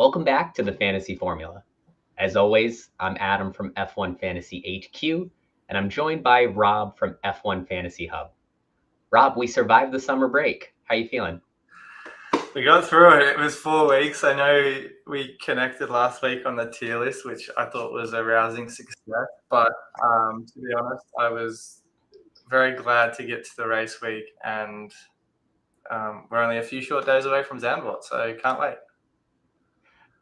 Welcome back to the Fantasy Formula. As always, I'm Adam from F1 Fantasy HQ, and I'm joined by Rob from F1 Fantasy Hub. Rob, we survived the summer break. How you feeling? We got through it. It was 4 weeks. I know we connected last week on the tier list, which I thought was a rousing success. But to be honest, I was very glad to get to the race week, and we're only a few short days away from Zandvoort, so can't wait.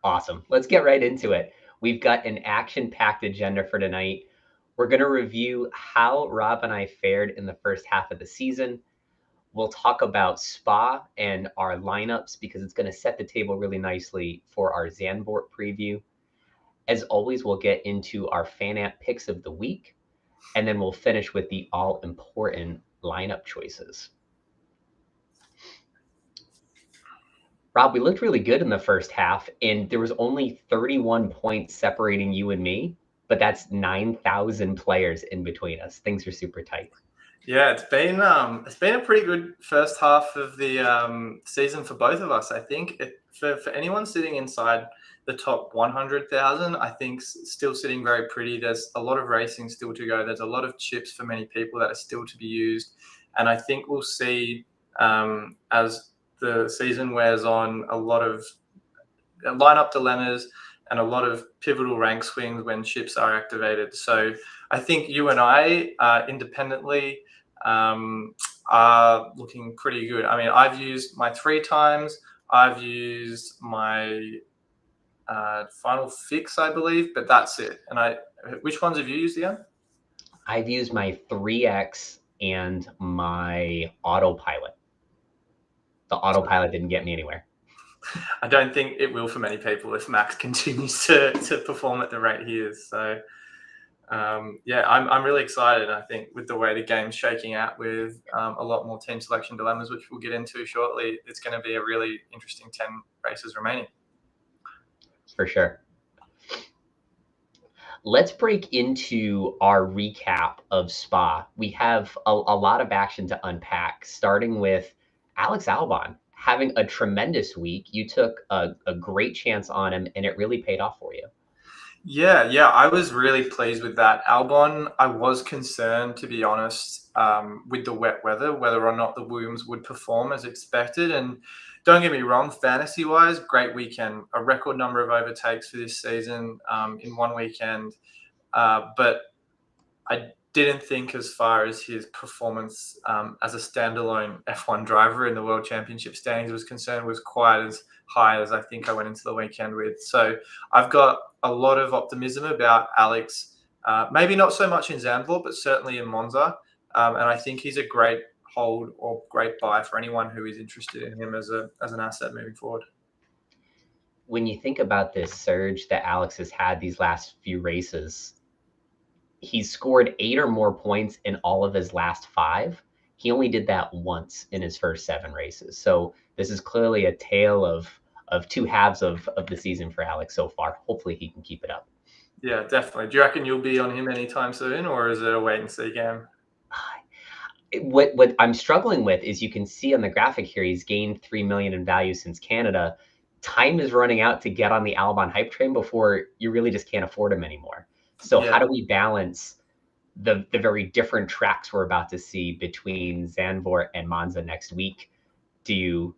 Awesome. Let's get right into it. We've got an action-packed agenda for tonight. We're going to review how Rob and I fared in the first half of the season. We'll talk about Spa and our lineups because it's going to set the table really nicely for our Zandvoort preview. As always, we'll get into our FanAmp Picks of the week, and then we'll finish with the all-important lineup choices. Rob, we looked really good in the first half, and there was only 31 points separating you and me, but that's 9,000 players in between us. Things are super tight. Yeah, it's been a pretty good first half of the season for both of us. I think for anyone sitting inside the top 100,000, I think still sitting very pretty. There's a lot of racing still to go. There's a lot of chips for many people that are still to be used, and I think we'll see as the season wears on a lot of lineup dilemmas and a lot of pivotal rank swings when chips are activated. So I think you and I independently are looking pretty good. I mean, I've used my 3 times. I've used my final fix, I believe, but that's it. And which ones have you used again? I've used my 3X and my autopilot. The autopilot didn't get me anywhere. I don't think it will for many people if Max continues to perform at the rate he is. So, I'm really excited. I think with the way the game's shaking out with a lot more team selection dilemmas, which we'll get into shortly, it's going to be a really interesting 10 races remaining. For sure. Let's break into our recap of Spa. We have a lot of action to unpack, starting with Alex Albon having a tremendous week. You took a great chance on him, and it really paid off for you. Yeah, I was really pleased with that. Albon, I was concerned, to be honest, with the wet weather, whether or not the Williams would perform as expected. And don't get me wrong, fantasy-wise, great weekend, a record number of overtakes for this season in one weekend. But I didn't think as far as his performance as a standalone F1 driver in the World Championship standings was concerned was quite as high as I think I went into the weekend with. So I've got a lot of optimism about Alex, maybe not so much in Zandvoort, but certainly in Monza. And I think he's a great hold or great buy for anyone who is interested in him as an asset moving forward. When you think about this surge that Alex has had these last few races, he's scored 8 or more points in all of his last 5. He only did that once in his first 7 races. So this is clearly a tale of 2 halves of the season for Alex so far. Hopefully he can keep it up. Yeah, definitely. Do you reckon you'll be on him anytime soon, or is it a wait and see game? What I'm struggling with is you can see on the graphic here, he's gained 3 million in value since Canada. Time is running out to get on the Albon hype train before you really just can't afford him anymore. So how do we balance the very different tracks we're about to see between Zandvoort and Monza next week? Do you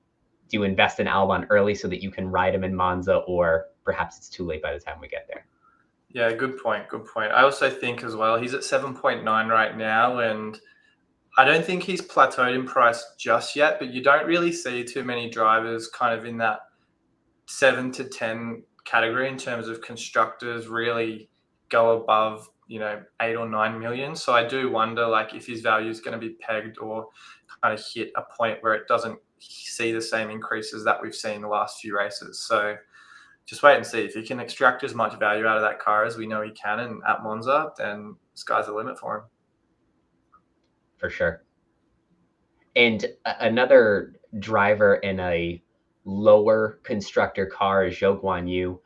invest in Albon early so that you can ride him in Monza, or perhaps it's too late by the time we get there? Yeah, good point. I also think as well, he's at 7.9 right now, and I don't think he's plateaued in price just yet, but you don't really see too many drivers kind of in that 7 to 10 category in terms of constructors really go above 8 or 9 million. So I do wonder if his value is going to be pegged or kind of hit a point where it doesn't see the same increases that we've seen the last few races. So just wait and see. If he can extract as much value out of that car as we know he can and at Monza, then sky's the limit for him. For sure. And another driver in a lower constructor car is Guan Yu.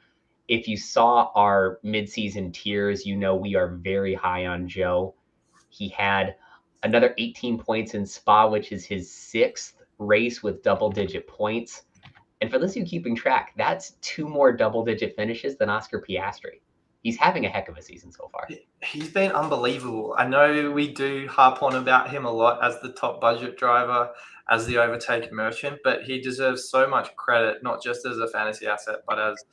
If you saw our midseason tiers, we are very high on Joe. He had another 18 points in Spa, which is his 6th race with double-digit points. And for those of you keeping track, that's 2 more double-digit finishes than Oscar Piastri. He's having a heck of a season so far. He's been unbelievable. I know we do harp on about him a lot as the top budget driver, as the overtake merchant, but he deserves so much credit, not just as a fantasy asset, but as,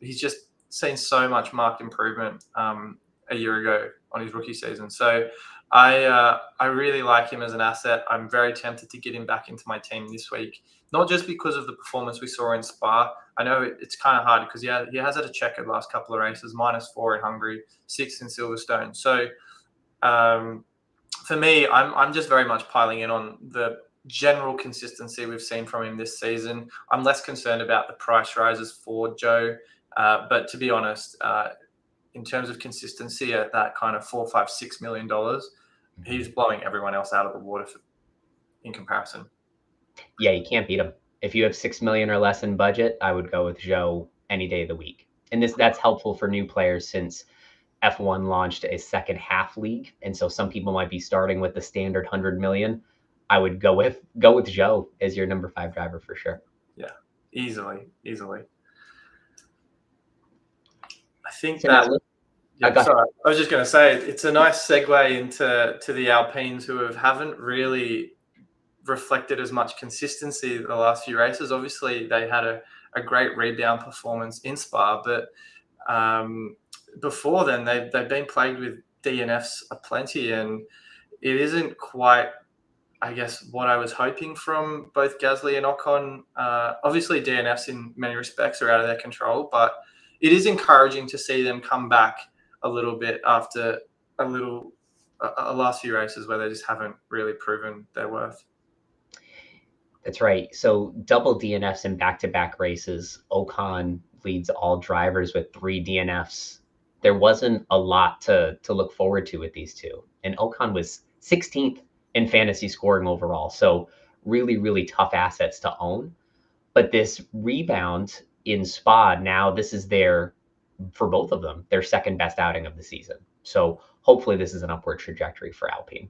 he's just seen so much marked improvement a year ago on his rookie season. So I really like him as an asset. I'm very tempted to get him back into my team this week, not just because of the performance we saw in Spa. I know it's kind of hard because he has had a checkered last couple of races, -4 in Hungary, 6 in Silverstone. So for me, I'm just very much piling in on the general consistency we've seen from him this season. I'm less concerned about the price rises for Joe, but to be honest, in terms of consistency at that kind of $4, $5, $6 million, he's blowing everyone else out of the water in comparison. Yeah, you can't beat him. If you have 6 million or less in budget, I would go with Joe any day of the week. And that's helpful for new players since F1 launched a second half league, and so some people might be starting with the standard 100 million. I would go with Joe as your number 5 driver for sure. Yeah, easily. I think So that. now, Sorry, I was just going to say it's a nice segue into the Alpines, who haven't really reflected as much consistency the last few races. Obviously, they had a great rebound performance in Spa, but before then they've been plagued with DNFs aplenty, and it isn't quite, I guess, what I was hoping from both Gasly and Ocon. Obviously, DNFs in many respects are out of their control, but it is encouraging to see them come back a little bit after a last few races where they just haven't really proven their worth. That's right. So double DNFs in back-to-back races. Ocon leads all drivers with 3 DNFs. There wasn't a lot to look forward to with these two. And Ocon was 16th in fantasy scoring overall. So really, really tough assets to own. But this rebound in Spa, now this is for both of them, their second best outing of the season. So hopefully this is an upward trajectory for Alpine.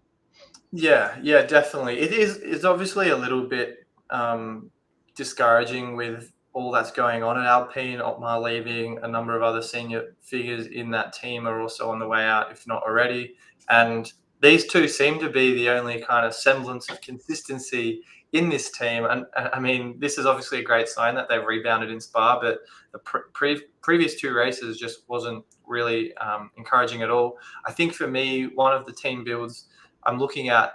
Yeah, definitely. It's obviously a little bit discouraging with all that's going on at Alpine. Otmar leaving, a number of other senior figures in that team are also on the way out, if not already. And these two seem to be the only kind of semblance of consistency in this team. And I mean, this is obviously a great sign that they've rebounded in Spa, but the previous 2 races just wasn't really encouraging at all. I think for me, one of the team builds I'm looking at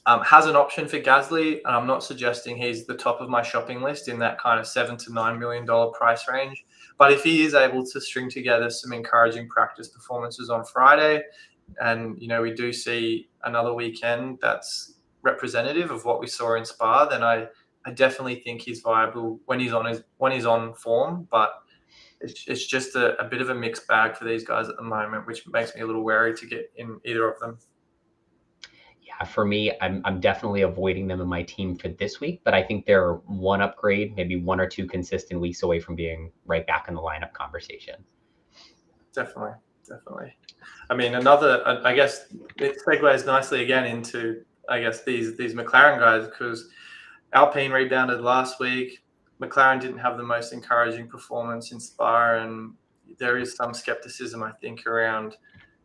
has an option for Gasly, and I'm not suggesting he's the top of my shopping list in that kind of $7 to $9 million price range. But if he is able to string together some encouraging practice performances on Friday, and we do see another weekend that's representative of what we saw in Spa, then I definitely think he's viable when he's on form. But it's just a bit of a mixed bag for these guys at the moment, which makes me a little wary to get in either of them. Yeah, for me, I'm definitely avoiding them in my team for this week, but I think they're one upgrade, maybe 1 or 2 consistent weeks away from being right back in the lineup conversation. Definitely. I mean, I guess it segues nicely again into, I guess, these McLaren guys, because Alpine rebounded last week. McLaren didn't have the most encouraging performance in Spa, and there is some skepticism, I think, around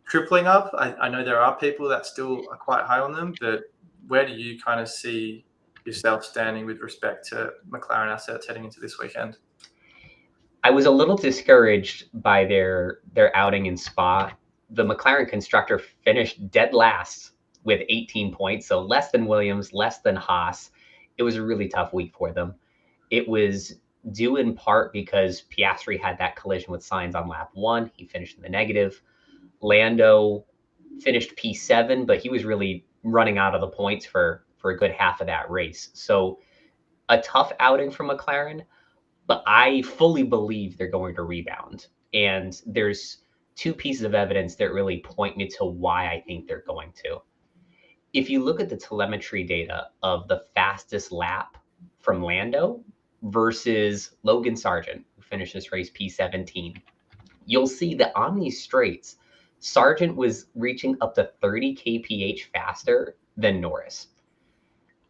tripling up. I know there are people that still are quite high on them, but where do you kind of see yourself standing with respect to McLaren assets heading into this weekend? I was a little discouraged by their outing in Spa. The McLaren constructor finished dead last with 18 points, so less than Williams, less than Haas. It was a really tough week for them. It was due in part because Piastri had that collision with Sainz on lap 1. He finished in the negative. Lando finished P7, but he was really running out of the points for a good half of that race. So a tough outing for McLaren, but I fully believe they're going to rebound. And there's 2 pieces of evidence that really point me to why I think they're going to. If you look at the telemetry data of the fastest lap from Lando versus Logan Sargent, who finished this race P17, you'll see that on these straights, Sargent was reaching up to 30 kph faster than Norris.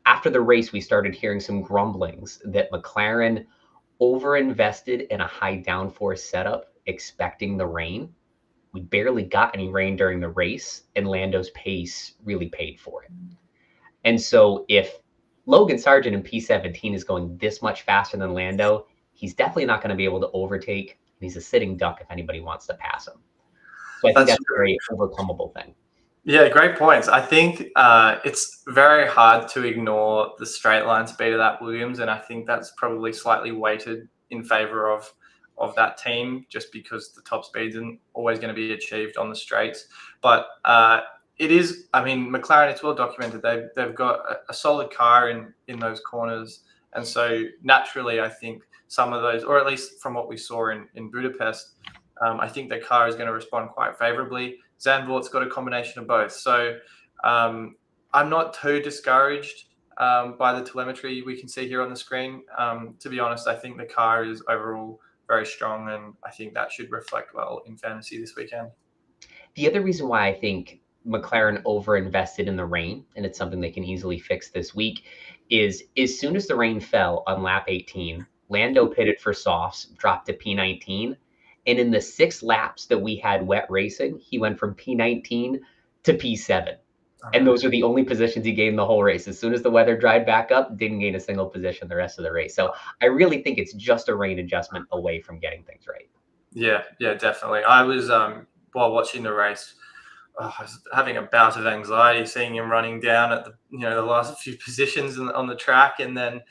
After the race, we started hearing some grumblings that McLaren overinvested in a high downforce setup, expecting the rain. We barely got any rain during the race, and Lando's pace really paid for it. And so if Logan Sargent in P17 is going this much faster than Lando, he's definitely not going to be able to overtake, and he's a sitting duck if anybody wants to pass him. So I think that's a very overcomable thing. Yeah, great points. I think it's very hard to ignore the straight line speed of that Williams, and I think that's probably slightly weighted in favor of that team, just because the top speed isn't always going to be achieved on the straights. But it is, I mean, McLaren, it's well documented. They've got a solid car in those corners, and so naturally, I think some of those, or at least from what we saw in Budapest, I think their car is going to respond quite favorably. Zandvoort's got a combination of both. So I'm not too discouraged by the telemetry we can see here on the screen. To be honest, I think the car is overall very strong, and I think that should reflect well in fantasy this weekend. The other reason why I think McLaren overinvested in the rain, and it's something they can easily fix this week, is as soon as the rain fell on lap 18, Lando pitted for softs, dropped to P19. And in the 6 laps that we had wet racing, he went from P19 to P7. And those are the only positions he gained the whole race. As soon as the weather dried back up, didn't gain a single position the rest of the race. So I really think it's just a rain adjustment away from getting things right. Yeah, definitely. I was, while watching the race, I was having a bout of anxiety seeing him running down at the last few positions on the track, and then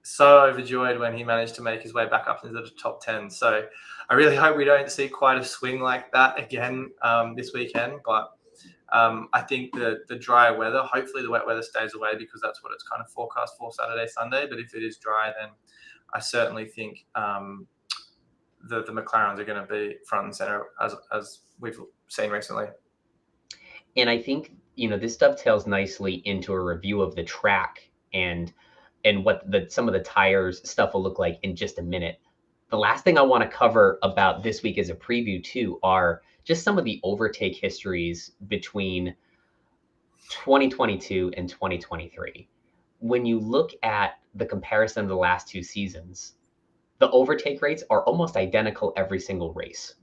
so overjoyed when he managed to make his way back up into the top 10. So I really hope we don't see quite a swing like that again this weekend. But I think the drier weather, hopefully the wet weather stays away, because that's what it's kind of forecast for Saturday, Sunday. But if it is dry, then I certainly think the McLarens are going to be front and center as we've seen recently. And I think, this dovetails nicely into a review of the track and what some of the tires stuff will look like in just a minute. The last thing I want to cover about this week as a preview too are just some of the overtake histories between 2022 and 2023. When you look at the comparison of the last 2 seasons, the overtake rates are almost identical every single race.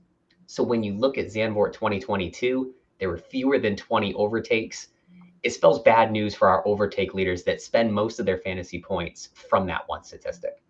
So when you look at Zandvoort 2022, there were fewer than 20 overtakes. It spells bad news for our overtake leaders that spend most of their fantasy points from that one statistic.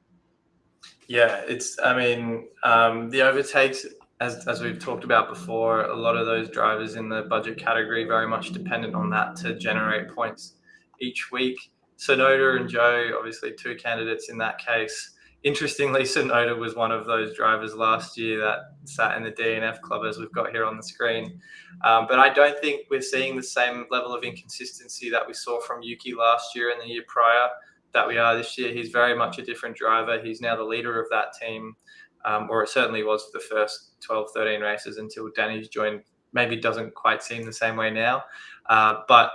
Yeah, the overtakes, as we've talked about before, a lot of those drivers in the budget category very much dependent on that to generate points each week. Tsunoda and Joe, obviously 2 candidates in that case. Interestingly, Tsunoda was one of those drivers last year that sat in the DNF club, as we've got here on the screen. But I don't think we're seeing the same level of inconsistency that we saw from Yuki last year and the year prior that we are this year. He's very much a different driver. He's now the leader of that team, or it certainly was for the first 12, 13 races until Danny's joined. Maybe doesn't quite seem the same way now. But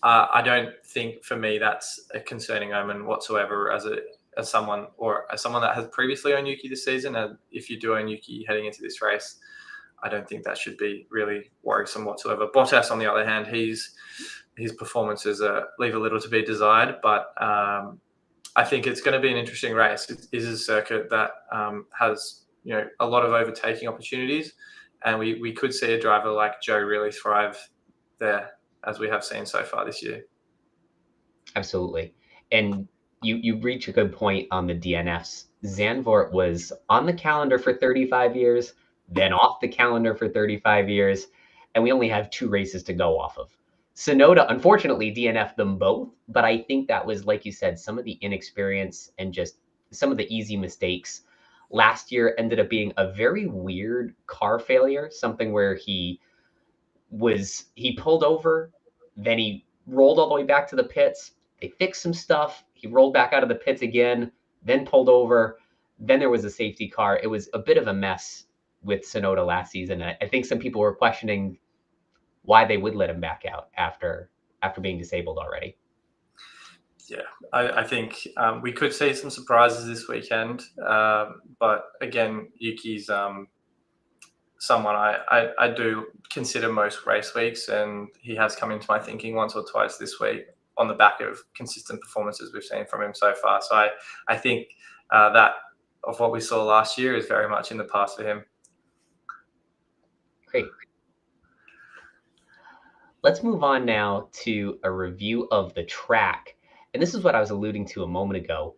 I don't think, for me, that's a concerning omen whatsoever as someone that has previously owned Yuki this season. And if you do own Yuki heading into this race, I don't think that should be really worrisome whatsoever. Bottas, on the other hand, his performances leave a little to be desired, but I think it's going to be an interesting race. It is a circuit that has a lot of overtaking opportunities, and we could see a driver like Joe really thrive there, as we have seen so far this year. Absolutely. And you reach a good point on the DNFs. Zandvoort was on the calendar for 35 years, then off the calendar for 35 years, and we only have 2 races to go off of. Tsunoda, unfortunately, DNF'd them both, but I think that was, like you said, some of the inexperience and just some of the easy mistakes. Last year ended up being a very weird car failure, something where he pulled over, then he rolled all the way back to the pits. They fixed some stuff. He rolled back out of the pits again, then pulled over. Then there was a safety car. It was a bit of a mess with Tsunoda last season. I think some people were questioning why they would let him back out after being disabled already. Yeah, I think we could see some surprises this weekend. But again, Yuki's someone I do consider most race weeks, and he has come into my thinking once or twice this week. on the back of consistent performances we've seen from him so far. So I think that of what we saw last year is very much in the past for him. Great. Let's move on now to a review of the track. And this is what I was alluding to a moment ago.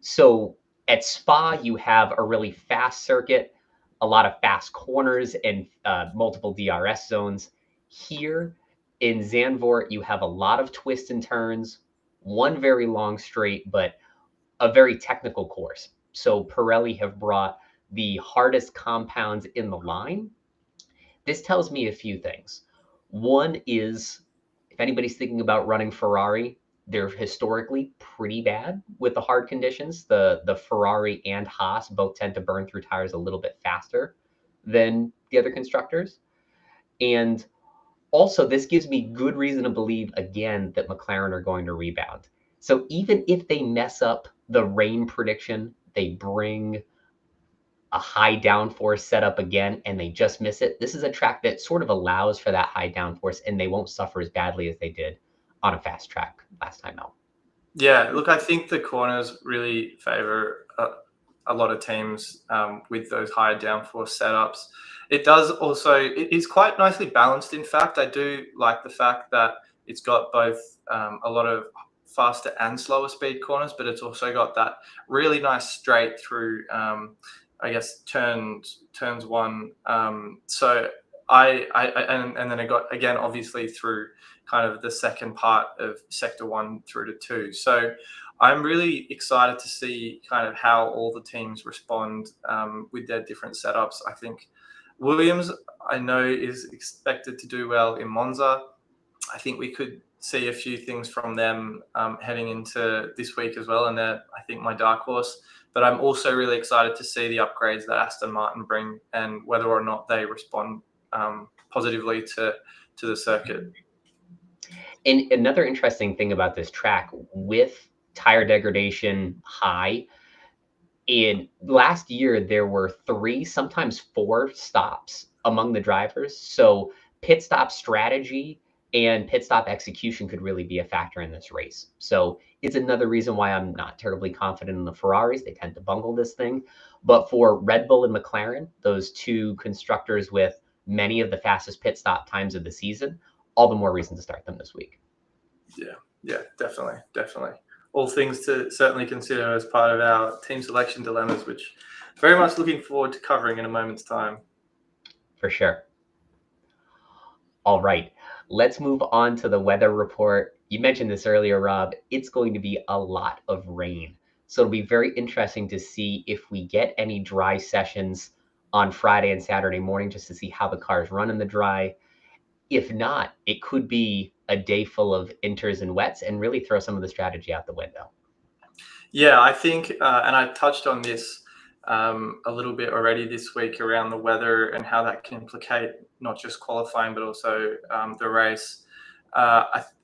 So at Spa, you have a really fast circuit, a lot of fast corners, and multiple DRS zones. Here in Zandvoort, you have a lot of twists and turns, one very long straight, but a very technical course. So Pirelli have brought the hardest compounds in the line. This tells me a few things. One is, if anybody's thinking about running Ferrari, they're historically pretty bad with the hard conditions. The Ferrari and Haas both tend to burn through tires a little bit faster than the other constructors. And also, this gives me good reason to believe, again, that McLaren are going to rebound. So even if they mess up the rain prediction, they bring a high downforce setup again, and they just miss it. This is a track that sort of allows for that high downforce, and they won't suffer as badly as they did on a fast track last time out. Yeah, look, I think the corners really favor a lot of teams with those higher downforce setups. It does also, it is quite nicely balanced. In fact, I do like the fact that it's got both a lot of faster and slower speed corners, but it's also got that really nice straight through, I guess, turns one. So and then it got, again, obviously through kind of the second part of sector 1 through to 2. So I'm really excited to see kind of how all the teams respond with their different setups. I think Williams, I know, is expected to do well in Monza. I think we could see a few things from them heading into this week as well, and they're, I think, my dark horse. But I'm also really excited to see the upgrades that Aston Martin bring and whether or not they respond positively to the circuit. And another interesting thing about this track, with tire degradation high, in last year there were 3, sometimes 4 stops among the drivers. So pit stop strategy and pit stop execution could really be a factor in this race. So it's another reason why I'm not terribly confident in the Ferraris. They tend to bungle this thing. But for Red Bull and McLaren, those two constructors with many of the fastest pit stop times of the season, all the more reason to start them this week. Yeah, definitely. All things to certainly consider as part of our team selection dilemmas, which very much looking forward to covering in a moment's time. For sure. All right, let's move on to the weather report. You mentioned this earlier, Rob. It's going to be a lot of rain. So it'll be very interesting to see if we get any dry sessions on Friday and Saturday morning, just to see how the cars run in the dry. If not, it could be a day full of inters and wets and really throw some of the strategy out the window. Yeah, I think, and I touched on this a little bit already this week around the weather and how that can implicate not just qualifying, but also the race.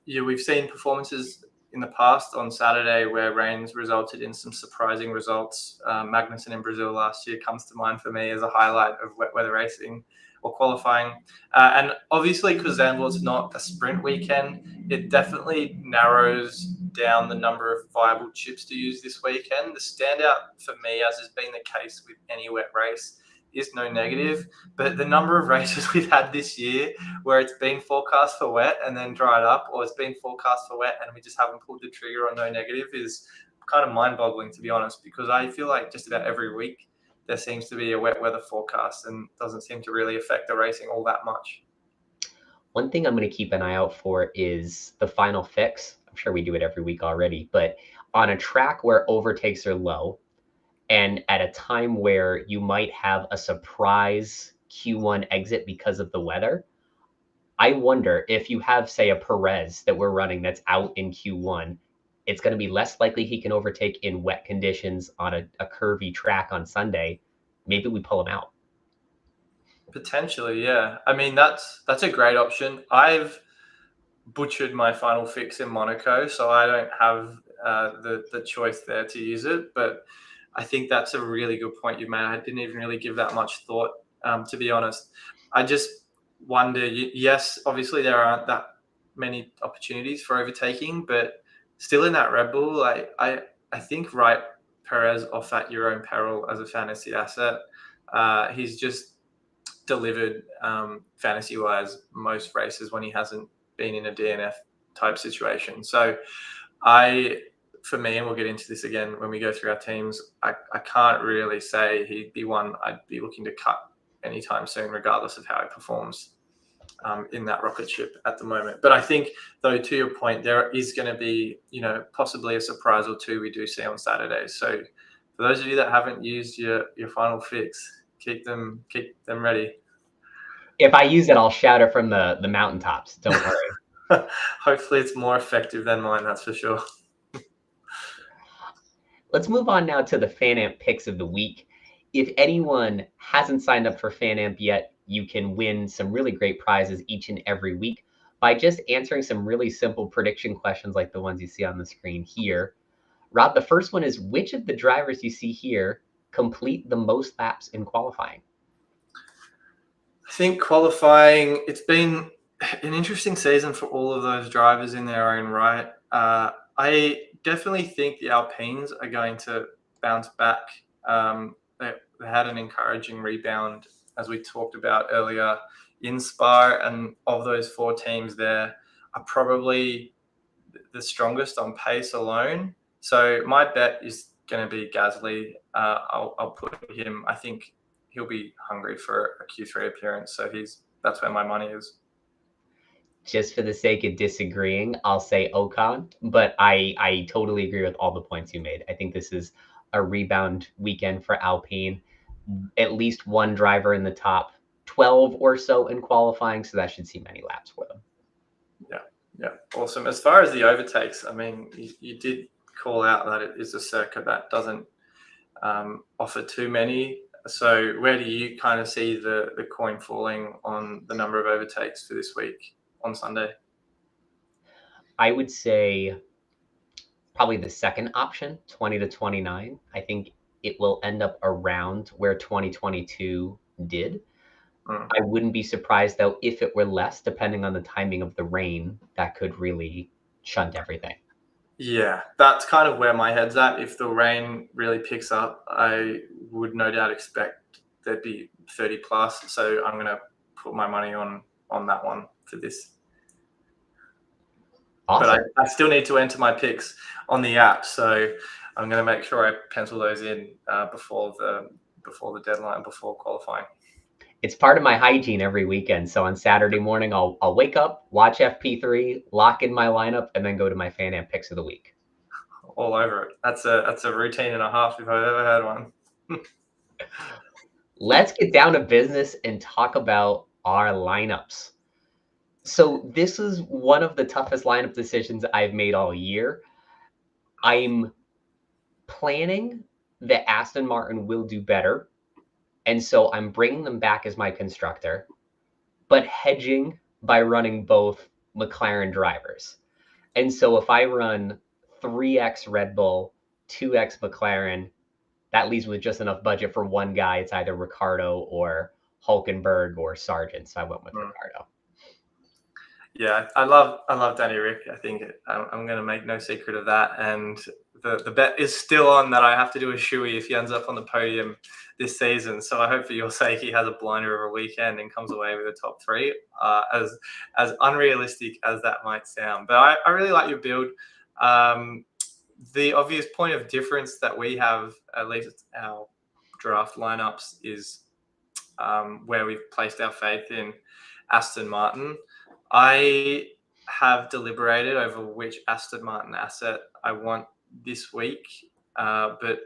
We've seen performances in the past on Saturday where rains resulted in some surprising results. Magnussen in Brazil last year comes to mind for me as a highlight of wet weather racing or qualifying. And obviously, because Zandvoort's not a sprint weekend, it definitely narrows down the number of viable chips to use this weekend. The standout for me, as has been the case with any wet race, is no negative, but the number of races we've had this year where it's been forecast for wet and then dried up, or it's been forecast for wet and we just haven't pulled the trigger on no negative, is kind of mind-boggling, to be honest, because I feel like just about every week there seems to be a wet weather forecast and doesn't seem to really affect the racing all that much. One thing I'm going to keep an eye out for is the final fix. I'm sure we do it every week already, but on a track where overtakes are low and at a time where you might have a surprise Q1 exit because of the weather, I wonder if you have, say, a Perez that we're running that's out in Q1, it's going to be less likely he can overtake in wet conditions on a curvy track on Sunday. Maybe we pull him out. Potentially, yeah. I mean, that's a great option. I've butchered my final fix in Monaco, so I don't have the choice there to use it. But I think that's a really good point you made. I didn't even really give that much thought, to be honest. I just wonder, yes, obviously there aren't that many opportunities for overtaking, but still in that Red Bull, I think write Perez off at your own peril as a fantasy asset. He's just delivered fantasy-wise most races when he hasn't been in a DNF type situation. So for me, and we'll get into this again when we go through our teams, I can't really say he'd be one I'd be looking to cut anytime soon, regardless of how he performs in that rocket ship at the moment. But I think, though, to your point, there is going to be, possibly a surprise or two we do see on Saturdays. So for those of you that haven't used your final fix, keep them ready. If I use it, I'll shout it from the mountaintops. Don't worry. Hopefully it's more effective than mine, that's for sure. Let's move on now to the FanAmp Picks of the week. If anyone hasn't signed up for FanAmp yet, you can win some really great prizes each and every week by just answering some really simple prediction questions like the ones you see on the screen here. Rob, the first one is, which of the drivers you see here complete the most laps in qualifying? I think qualifying, it's been an interesting season for all of those drivers in their own right. I definitely think the Alpines are going to bounce back. They had an encouraging rebound, as we talked about earlier, in Spa, and of those 4 teams there are probably the strongest on pace alone. So my bet is going to be Gasly. I'll put him. I think he'll be hungry for a Q3 appearance. So that's where my money is. Just for the sake of disagreeing, I'll say Ocon, but I totally agree with all the points you made. I think this is a rebound weekend for Alpine. At least one driver in the top 12 or so in qualifying, so that should see many laps for them. Yeah, awesome. As far as the overtakes, I mean, you did call out that it is a circuit that doesn't offer too many. So where do you kind of see the coin falling on the number of overtakes for this week on Sunday? I would say probably the second option, 20 to 29. I think it will end up around where 2022 did. I wouldn't be surprised, though, if it were less, depending on the timing of the rain. That could really shunt everything. Yeah, that's kind of where my head's at. If the rain really picks up, I would no doubt expect there'd be 30 plus. So I'm going to put my money on that one for this. Awesome. But I still need to enter my picks on the app. So I'm going to make sure I pencil those in before the deadline, before qualifying. It's part of my hygiene every weekend. So on Saturday morning, I'll wake up, watch FP3, lock in my lineup, and then go to my FanAmp Picks of the week. All over it. That's a routine and a half if I've ever had one. Let's get down to business and talk about our lineups. So this is one of the toughest lineup decisions I've made all year. I'm planning that Aston Martin will do better, and so I'm bringing them back as my constructor, but hedging by running both McLaren drivers. And so if I run 3x Red Bull, 2x McLaren, that leaves me with just enough budget for one guy. It's either Ricciardo or Hulkenberg or Sargent. So I went with Ricciardo. Yeah, I love Danny Rick. I think I'm going to make no secret of that. And the bet is still on that I have to do a shoey if he ends up on the podium this season. So I hope for your sake he has a blinder of a weekend and comes away with a top 3, as unrealistic as that might sound. But I really like your build. The obvious point of difference that we have, at least our draft lineups, is where we've placed our faith in Aston Martin. I have deliberated over which Aston Martin asset I want this week. But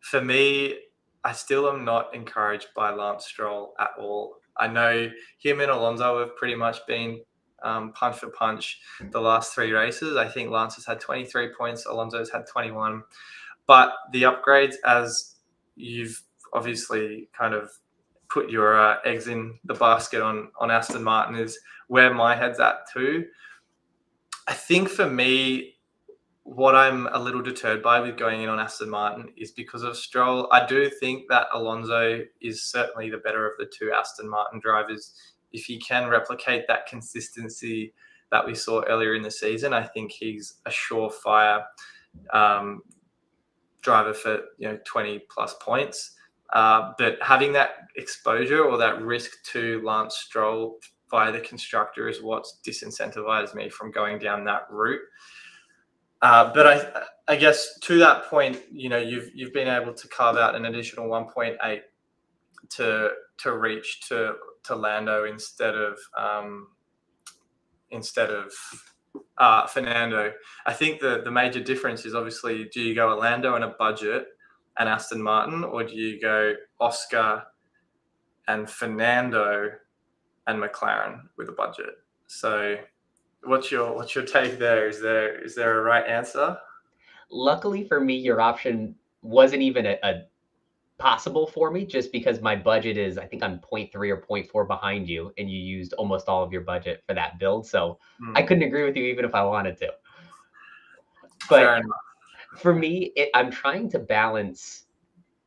for me, I still am not encouraged by Lance Stroll at all. I know him and Alonso have pretty much been punch for punch the last 3 races. I think Lance has had 23 points, Alonso's had 21. But the upgrades, as you've obviously kind of put your eggs in the basket on Aston Martin, is where my head's at too. I think for me, what I'm a little deterred by with going in on Aston Martin is because of Stroll. I do think that Alonso is certainly the better of the 2 Aston Martin drivers. If he can replicate that consistency that we saw earlier in the season. I think he's a surefire driver for 20 plus points. But having that exposure or that risk to Lance Stroll via the constructor is what's disincentivized me from going down that route. But I guess to that point, you've been able to carve out an additional 1.8 to reach to Lando instead of Fernando. I think the major difference is obviously, do you go a Lando and a budget and Aston Martin, or do you go Oscar and Fernando and McLaren with a budget? So what's your take there? Is there a right answer? Luckily for me, your option wasn't even a possible for me, just because my budget is, I think I'm 0.3 or 0.4 behind you, and you used almost all of your budget for that build. So I couldn't agree with you even if I wanted to. Fair But enough. for me, I'm trying to balance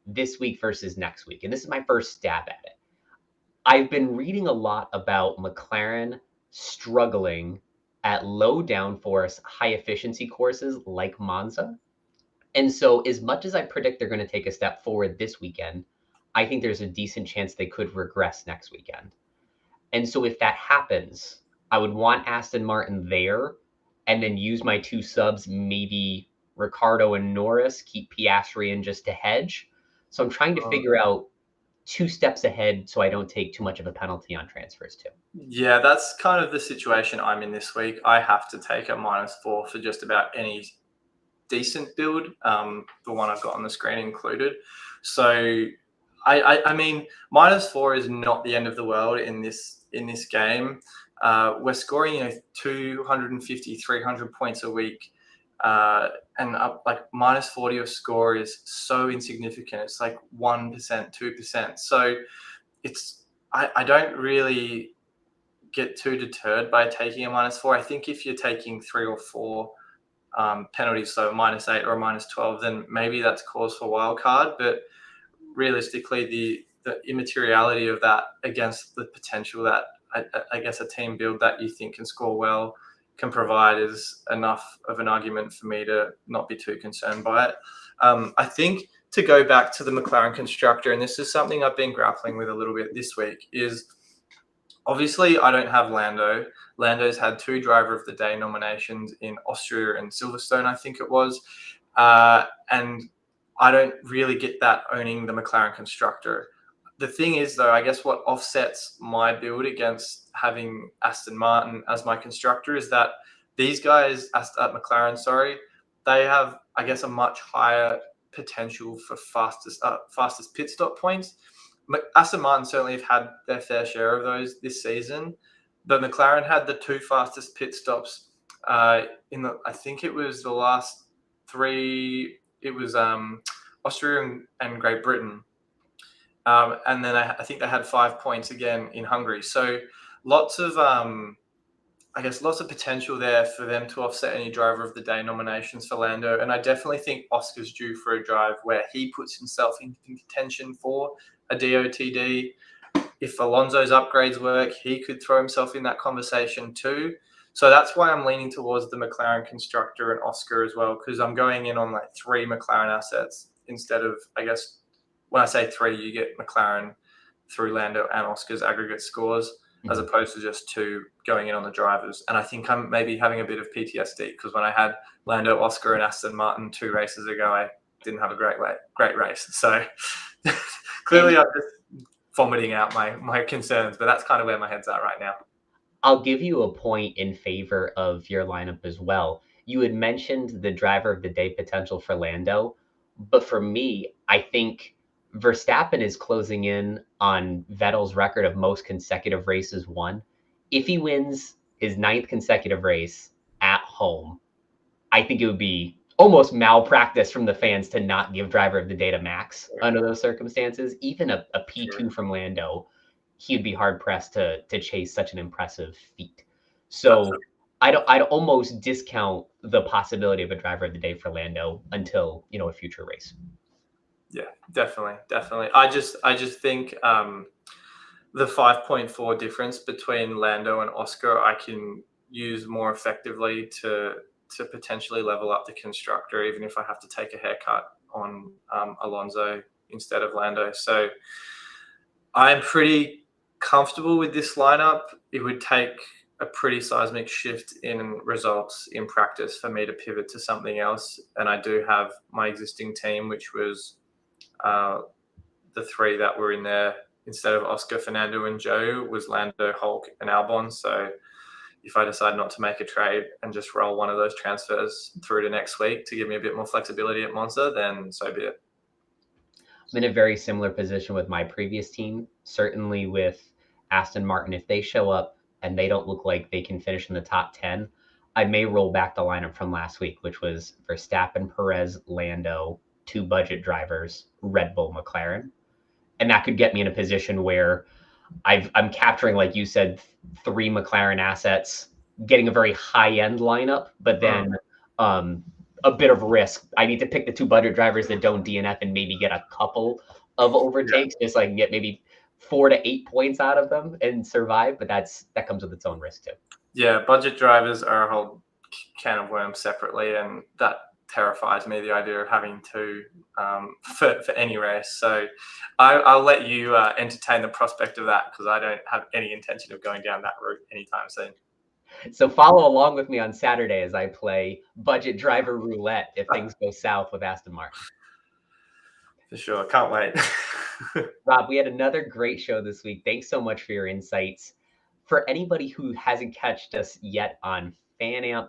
this week versus next week. And this is my first stab at it. I've been reading a lot about McLaren struggling at low downforce, high efficiency courses like Monza. And so, as much as I predict they're going to take a step forward this weekend, I think there's a decent chance they could regress next weekend. And so, if that happens, I would want Aston Martin there and then use my two subs, maybe Ricardo and Norris, keep Piastri in just to hedge. So, I'm trying to figure out 2 steps ahead so I don't take too much of a penalty on transfers too. Yeah, that's kind of the situation I'm in this week. I have to take a -4 for just about any decent build, the one I've got on the screen included. So I mean, -4 is not the end of the world in this game. We're scoring 250, 300 points a week, and up like -40 of score is so insignificant. It's like 1%, 2%. So I don't really get too deterred by taking a -4. I think if you're taking 3 or 4 penalties, so a -8 or a -12, then maybe that's cause for wildcard. But realistically, the immateriality of that against the potential that I guess a team build that you think can score well can provide is enough of an argument for me to not be too concerned by it. I think to go back to the McLaren constructor, and this is something I've been grappling with a little bit this week, is obviously I don't have Lando. Lando's had 2 driver of the day nominations in Austria and Silverstone, I think it was. And I don't really get that owning the McLaren constructor. The thing is, though, I guess what offsets my build against having Aston Martin as my constructor is that these guys at McLaren, they have, I guess, a much higher potential for fastest pit stop points. Aston Martin certainly have had their fair share of those this season, but McLaren had the 2 fastest pit stops I think it was the last 3. It was Austria and Great Britain. And then I think they had 5 points again in Hungary. So lots of potential there for them to offset any driver of the day nominations for Lando. And I definitely think Oscar's due for a drive where he puts himself in contention for a DOTD. If Alonso's upgrades work, he could throw himself in that conversation too. So that's why I'm leaning towards the McLaren constructor and Oscar as well, because I'm going in on like 3 McLaren assets instead of, I guess, when I say 3, you get McLaren through Lando and Oscar's aggregate scores, as opposed to just 2 going in on the drivers. And I think I'm maybe having a bit of PTSD because when I had Lando, Oscar, and Aston Martin 2 races ago, I didn't have a great race. So clearly I'm just vomiting out my concerns, but that's kind of where my head's at right now. I'll give you a point in favor of your lineup as well. You had mentioned the driver of the day potential for Lando, but for me, I think Verstappen is closing in on Vettel's record of most consecutive races won. If he wins his 9th consecutive race at home, I think it would be almost malpractice from the fans to not give driver of the day to Max under those circumstances. Even a P2 from Lando, he'd be hard pressed to chase such an impressive feat. So I'd almost discount the possibility of a driver of the day for Lando until a future race. Yeah, definitely. I just think the 5.4 difference between Lando and Oscar, I can use more effectively to potentially level up the constructor, even if I have to take a haircut on Alonso instead of Lando. So I'm pretty comfortable with this lineup. It would take a pretty seismic shift in results in practice for me to pivot to something else. And I do have my existing team, which was the three that were in there instead of Oscar, Fernando, and Joe, was Lando, Hulk, and Albon. So if I decide not to make a trade and just roll one of those transfers through to next week to give me a bit more flexibility at Monza, then so be it. I'm in a very similar position with my previous team. Certainly with Aston Martin, if they show up and they don't look like they can finish in the top 10, I may roll back the lineup from last week, which was Verstappen, Perez, Lando, 2 budget drivers, Red Bull, McLaren. And that could get me in a position where I'm capturing, like you said, 3 McLaren assets, getting a very high-end lineup, but then a bit of risk. I need to pick the 2 budget drivers that don't DNF and maybe get a couple of overtakes, just so I can get maybe 4 to 8 points out of them and survive. But that comes with its own risk too. Yeah, budget drivers are a whole can of worms separately, and that terrifies me, the idea of having to for any race. So I'll let you entertain the prospect of that, because I don't have any intention of going down that route anytime soon. So follow along with me on Saturday as I play budget driver roulette if things go south with Aston Martin. For sure. Can't wait. Rob, we had another great show this week. Thanks so much for your insights. For anybody who hasn't catched us yet on FanAmp,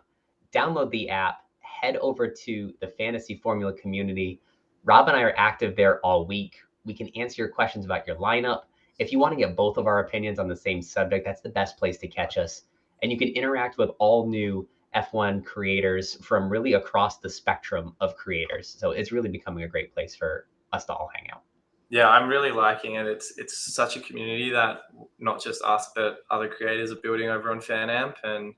download the app, head over to the Fantasy Formula community. Rob and I are active there all week. We can answer your questions about your lineup. If you want to get both of our opinions on the same subject, that's the best place to catch us. And you can interact with all new F1 creators from really across the spectrum of creators. So it's really becoming a great place for us to all hang out. Yeah, I'm really liking it. It's such a community that not just us, but other creators are building over on FanAmp. And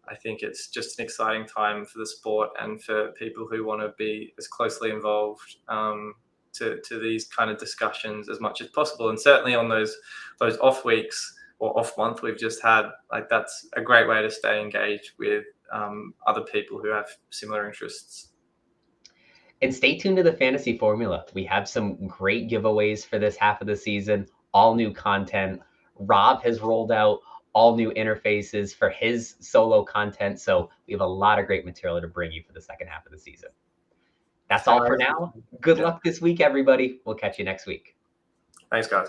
I think it's just an exciting time for the sport and for people who want to be as closely involved to these kind of discussions as much as possible. And certainly on those off weeks or off month we've just had, like, that's a great way to stay engaged with other people who have similar interests. And stay tuned to the Fantasy Formula. We have some great giveaways for this half of the season, all new content. Rob has rolled out all new interfaces for his solo content. So we have a lot of great material to bring you for the second half of the season. That's all for now. Good luck this week, everybody. We'll catch you next week. Thanks, guys.